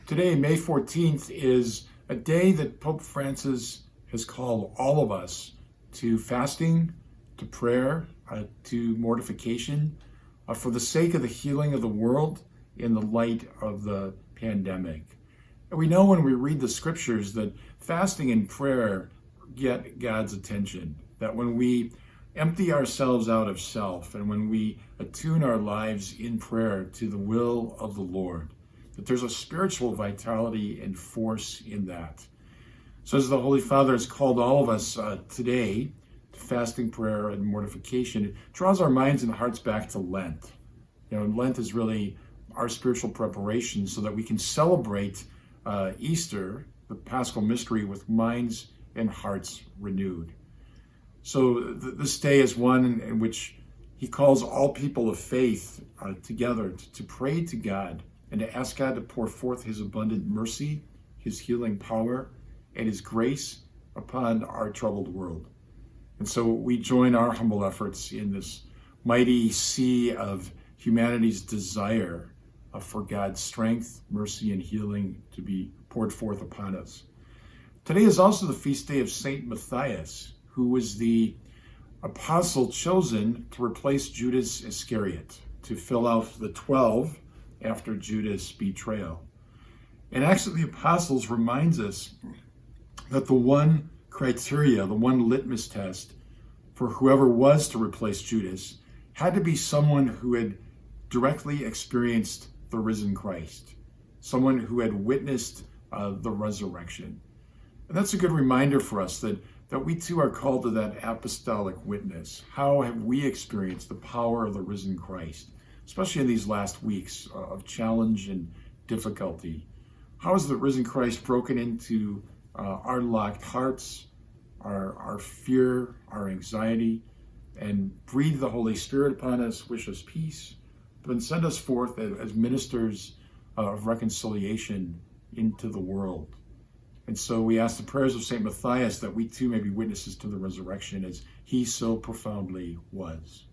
Today, May 14th, is a day that Pope Francis has called all of us to fasting, to prayer, to mortification, for the sake of the healing of the world in the light of the pandemic. And we know when we read the scriptures that fasting and prayer get God's attention, that when we empty ourselves out of self and when we attune our lives in prayer to the will of the Lord, that there's a spiritual vitality and force in that. So as the Holy Father has called all of us today to fasting, prayer, and mortification, it draws our minds and hearts back to Lent. Lent is really our spiritual preparation so that we can celebrate Easter, the Paschal mystery, with minds and hearts renewed. So this day is one in which he calls all people of faith together to pray to God and to ask God to pour forth his abundant mercy, his healing power, and his grace upon our troubled world. And so we join our humble efforts in this mighty sea of humanity's desire for God's strength, mercy, and healing to be poured forth upon us. Today is also the feast day of Saint Matthias, who was the apostle chosen to replace Judas Iscariot, to fill out the 12 after Judas' betrayal. And Acts of the Apostles reminds us that the one criteria, the one litmus test for whoever was to replace Judas had to be someone who had directly experienced the risen Christ, someone who had witnessed the resurrection. And that's a good reminder for us that we too are called to that apostolic witness. How have we experienced the power of the risen Christ, especially in these last weeks of challenge and difficulty? How has the risen Christ broken into our locked hearts, our fear, our anxiety, and breathe the Holy Spirit upon us, wish us peace, but then send us forth as ministers of reconciliation into the world. And so we ask the prayers of St. Matthias that we too may be witnesses to the resurrection as he so profoundly was.